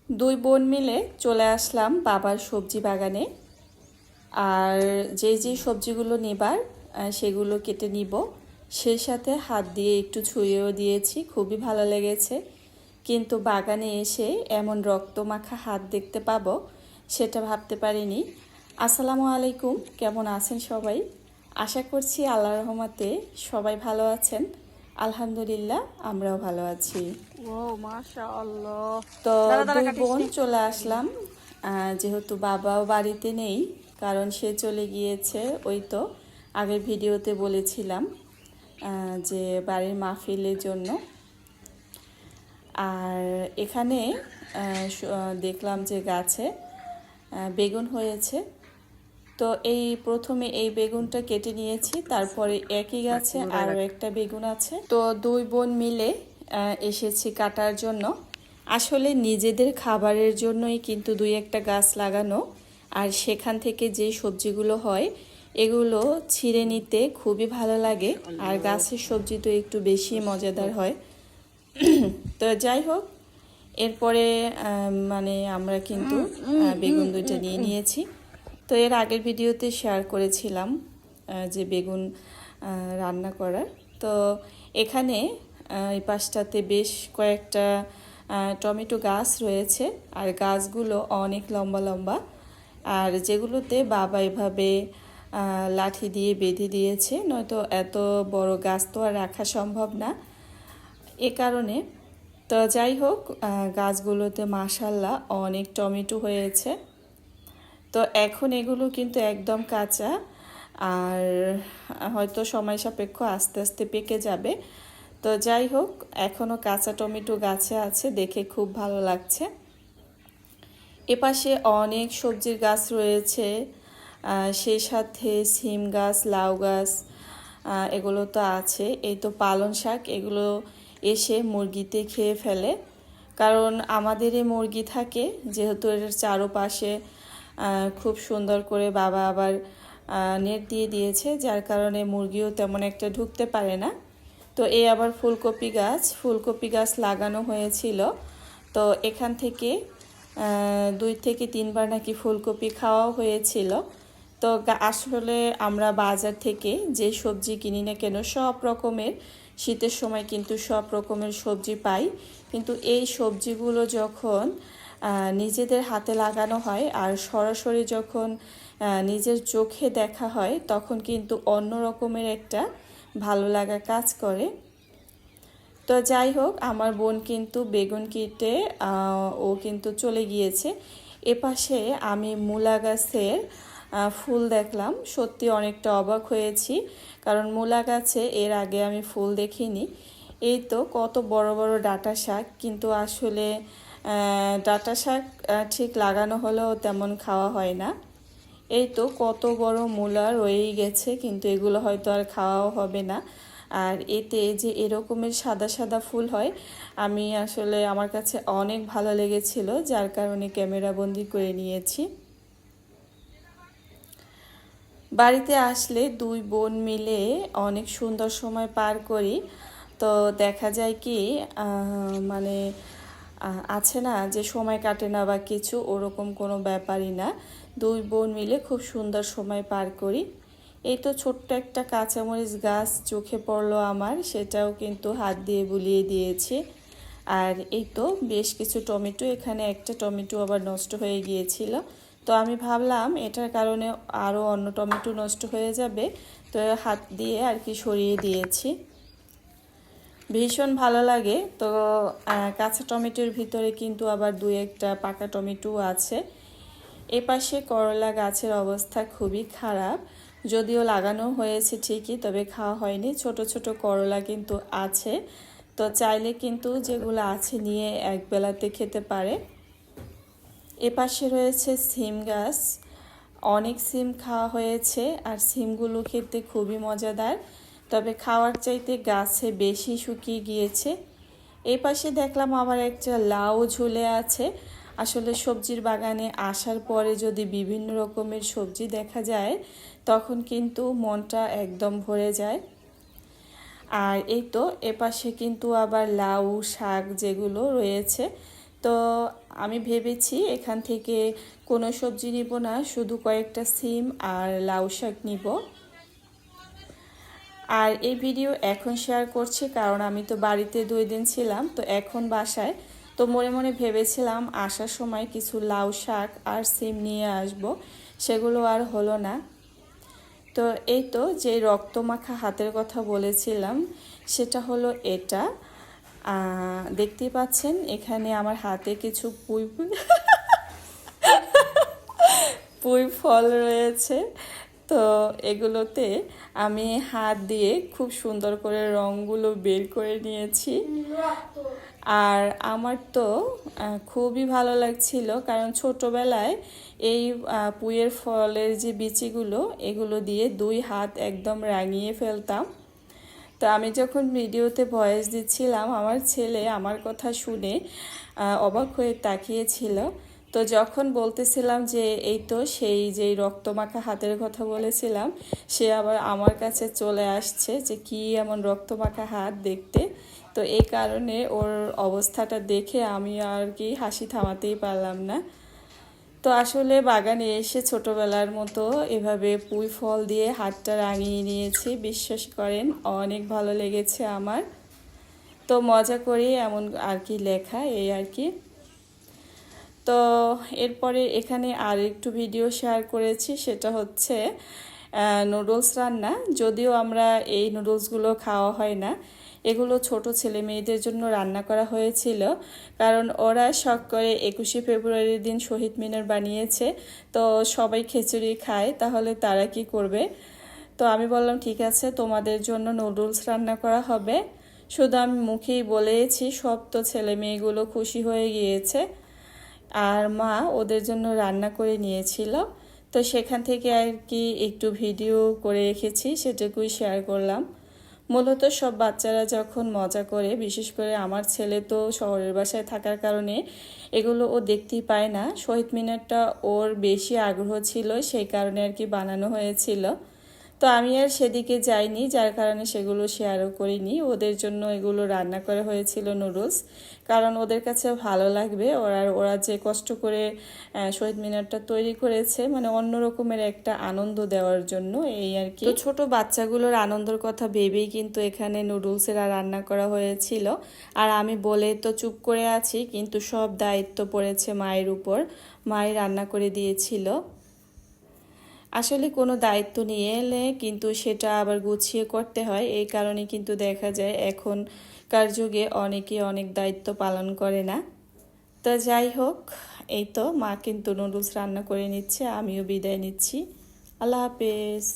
দুই বোন মিলে চলে আসলাম বাবার সবজি বাগানে। আর যে সবজিগুলো নেবার সেগুলো কেটে নিব। সেই সাথে হাত দিয়ে একটু ছুঁয়েও দিয়েছি, খুবই ভালো লেগেছে। কিন্তু বাগানে এসে এমন রক্তমাখা হাত দেখতে পাবো সেটা ভাবতে পারিনি। আসসালামু আলাইকুম, কেমন আছেন সবাই? আশা করছি আল্লাহর রহমতে সবাই ভালো আছেন। আলহামদুলিল্লাহ, আমরাও ভালো আছি। ও মাশাআল্লাহ। তো দাঁড়া দাঁড়া দুই কাটিস বোন নি। চলে আসলাম। যেহেতু বাবাও বাড়িতে নেই, কারণ সে চলে গিয়েছে, ওই তো আগের ভিডিওতে বলেছিলাম যে বাড়ির মাহফিলের জন্য। আর এখানে দেখলাম যে গাছে বেগুন হয়েছে। তো এই প্রথমে এই বেগুনটা কেটে নিয়েছি, তারপরে একই গাছে আরও একটা বেগুন আছে। তো দুই বোন মিলে এসেছি কাটার জন্য। আসলে নিজেদের খাবারের জন্যই কিন্তু দুই একটা গাছ লাগানো, আর সেখান থেকে যে সবজিগুলো হয় এগুলো ছিঁড়ে নিতে খুবই ভালো লাগে। আর গাছের সবজি তো একটু বেশি মজাদার হয়। তো যাই হোক, এরপরে মানে আমরা কিন্তু বেগুন দুইটা নিয়ে নিয়েছি। তো এর আগের ভিডিওতে শেয়ার করেছিলাম যে বেগুন রান্না করার। তো এখানে এই পাশটাতে বেশ কয়েকটা টমেটো গাছ রয়েছে, আর গাছগুলো অনেক লম্বা লম্বা। আর যেগুলোতে বাবা এভাবে লাঠি দিয়ে বেঁধে দিয়েছে, নয়তো এত বড় গাছ তো আর রাখা সম্ভব না। এ কারণে তো যাই হোক, গাছগুলোতে মাশাল্লাহ অনেক টমেটো হয়েছে। তো এখন এগুলো কিন্তু একদম কাঁচা, আর হয়তো সময় সাপেক্ষ আস্তে আস্তে পেকে যাবে। তো যাই হোক, এখনও কাঁচা টমেটো গাছে আছে, দেখে খুব ভালো লাগছে। এপাশে অনেক সবজির গাছ রয়েছে, সেই সাথে সিম গাছ, লাউ গাছ, এগুলো তো আছে। এই তো পালং শাক, এগুলো এসে মুরগিতে খেয়ে ফেলে। কারণ আমাদের এই মুরগি থাকে, যেহেতু এর চারপাশে খুব সুন্দর করে বাবা আবার নেট দিয়ে দিয়েছে, যার কারণে মুরগিও তেমন একটা ঢুকতে পারে না। তো এই আবার ফুলকপি গাছ লাগানো হয়েছিল। তো এখান থেকে 2 থেকে 3 বার নাকি ফুলকপি খাওয়াও হয়েছিল। তো আসলে আমরা বাজার থেকে যে সবজি কিনি না কেন, সব রকমের শীতের সময় কিন্তু সব রকমের সবজি পাই। কিন্তু এই সবজিগুলো যখন নিজেদের হাতে লাগানো হয় আর সরাসরি যখন নিজের চোখে দেখা হয়, তখন কিন্তু অন্য রকমের একটা ভালো লাগা কাজ করে। তো যাই হোক, আমার বোন কিন্তু বেগুন কেটে ও কিন্তু চলে গিয়েছে। এপাশে আমি মূলা গাছের ফুল দেখলাম, সত্যি অনেকটা অবাক হয়েছি, কারণ মূলা গাছে এর আগে আমি ফুল দেখিনি। এই তো কত বড় বড় ডাঁটা শাক, কিন্তু আসলে ডাঁটা শাক ঠিক লাগানো হলেও তেমন খাওয়া হয় না। এই তো কত বড় মূলা রয়েই গেছে, কিন্তু এগুলো হয়তো আর খাওয়াও হবে না। আর এতে যে এরকমের সাদা সাদা ফুল হয়, আমি আসলে আমার কাছে অনেক ভালো লেগেছিল, যার কারণে ক্যামেরা বন্দি করে নিয়েছি। বাড়িতে আসলে দুই বোন মিলে অনেক সুন্দর সময় পার করি। তো দেখা যায় কি, মানে আছে না যে সময় কাটে না বা কিছু, ওরকম কোনো ব্যাপারই না। দুই বোন মিলে খুব সুন্দর সময় পার করি। এই তো ছোট্ট একটা কাঁচামরিচ গাছ চোখে পড়লো আমার, সেটাও কিন্তু হাত দিয়ে বুলিয়ে দিয়েছি। আর এই তো বেশ কিছু টমেটো, এখানে একটা টমেটো আবার নষ্ট হয়ে গিয়েছিল। তো আমি ভাবলাম এটার কারণে আরও অন্য টমেটো নষ্ট হয়ে যাবে, তো হাত দিয়ে আর কি সরিয়ে দিয়েছি। ভীষণ ভালো লাগে। তো কাঁচা টমেটোর ভিতরে কিন্তু আবার 2-1টা পাকা টমেটো আছে। এপাশে করলা গাছের অবস্থা খুবই খারাপ, যদিও লাগানো হয়েছে ঠিকই, তবে খাওয়া হয়নি। ছোট ছোট করলা কিন্তু আছে, তো চাইলে কিন্তু যেগুলো আছে নিয়ে একবেলাতে খেতে পারে। এপাশে রয়েছে সিম গাছ, অনেক সিম খাওয়া হয়েছে, আর সিমগুলো খেতে খুবই মজাদার, তবে খাওয়ার চাইতে গাছে বেশি শুকিয়ে গিয়েছে। এই পাশে দেখলাম আবার একটা লাউ ঝুলে আছে। আসলে সবজির বাগানে আসার পরে যদি বিভিন্ন রকমের সবজি দেখা যায়, তখন কিন্তু মনটা একদম ভরে যায়। আর এই তো এপাশে কিন্তু আবার লাউ শাক যেগুলো রয়েছে, তো আমি ভেবেছি এখান থেকে কোনো সবজি নিব না, শুধু কয়েকটা সিম আর লাউ শাক নিব। আর এই ভিডিও এখন শেয়ার করছি কারণ আমি তো বাড়িতে 2 দিন ছিলাম, তো এখন বাসায়। তো মনে মনে ভেবেছিলাম আসার সময় কিছু লাউ শাক আর সিম নিয়ে আসব, সেগুলো আর হলো না। তো এই তো যে রক্তমাখা হাতের কথা বলেছিলাম সেটা হলো এটা। দেখতেই পাচ্ছেন এখানে আমার হাতে কিছু পুঁই পুঁই ফল রয়েছে। তো এগুলোতে আমি হাত দিয়ে খুব সুন্দর করে রঙগুলো বের করে নিয়েছি। আর আমার তো খুবই ভালো লাগছিল কারণ ছোটবেলায় এই পুঁইয়ের ফলের যে বিচিগুলো এগুলো দিয়ে 2 হাত একদম রাঙিয়ে ফেলতাম। তো আমি যখন ভিডিওতে ভয়েস দিচ্ছিলাম আমার ছেলে আমার কথা শুনে অবাক হয়ে তাকিয়েছিল। তো যখন বলতেছিলাম যে এই তো সেই যেই রক্তমাখা হাতের কথা বলেছিলাম, সে আবার আমার কাছে চলে আসছে যে কি এমন রক্তমাখা হাত দেখতে। তো এই কারণে ওর অবস্থাটা দেখে আমি আর কি হাসি থামাতেই পারলাম না। তো আসলে বাগানে এসে ছোটবেলার মতো এভাবে পুঁই ফল দিয়ে হাতটা রাঙিয়ে নিয়েছি, বিশ্বাস করেন অনেক ভালো লেগেছে আমার। তো মজা করে এমন আর কি লেখা এই আর কি। তো এরপরে এখানে আর একটু ভিডিও শেয়ার করেছি, সেটা হচ্ছে নুডলস রান্না। যদিও আমরা এই নুডলসগুলো খাওয়া হয় না, এগুলো ছোট ছেলে মেয়েদের জন্য রান্না করা হয়েছিল কারণ ওরা শখ করে 21শে ফেব্রুয়ারির দিন শহীদ মিনার বানিয়েছে। তো সবাই খিচুড়ি খায়, তাহলে তারা কি করবে। তো আমি বললাম ঠিক আছে তোমাদের জন্য নুডলস রান্না করা হবে। শুধু আমি মুখেই বলেছি, সব তো ছেলে মেয়েগুলো খুশি হয়ে গিয়েছে। আর মা ওদের জন্য রান্না করে নিয়েছিল, তো সেখান থেকে আর কি একটু ভিডিও করে রেখেছি, সেটুকুই শেয়ার করলাম। মূলত সব বাচ্চারা যখন মজা করে, বিশেষ করে আমার ছেলে তো শহরের বাসায় থাকার কারণে এগুলো ও দেখতেই পায় না। শহীদ মিনারটা ওর বেশি আগ্রহ ছিল, সেই কারণে আর কি বানানো হয়েছিল। তো আমি আর সেদিকে যাইনি, যার কারণে সেগুলো শেয়ারও করিনি। ওদের জন্য এগুলো রান্না করা হয়েছিল নুডলস, কারণ ওদের কাছে ভালো লাগবে। ওরা যে কষ্ট করে শহীদ মিনারটা তৈরি করেছে, মানে অন্য রকমের একটা আনন্দ দেওয়ার জন্য এই আর কি। তো ছোট বাচ্চাগুলোর আনন্দের কথা ভেবেই কিন্তু এখানে নুডলসের রান্না করা হয়েছিল। আর আমি বলে তো চুপ করে আছি, কিন্তু সব দায়িত্ব পড়েছে মায়ের উপর। মাই রান্না করে দিয়েছিল। আসলে কোনো দায়িত্ব নিয়ে এলে কিন্তু সেটা আবার গুছিয়ে করতে হয়, এই কারণে কিন্তু দেখা যায় এখনকার যুগে অনেকে অনেক দায়িত্ব পালন করে না। তো যাই হোক, এই তো মা কিন্তু নুডলস রান্না করে নিচ্ছে, আমিও বিদায় নিচ্ছি। আল্লাহ হাফেজ।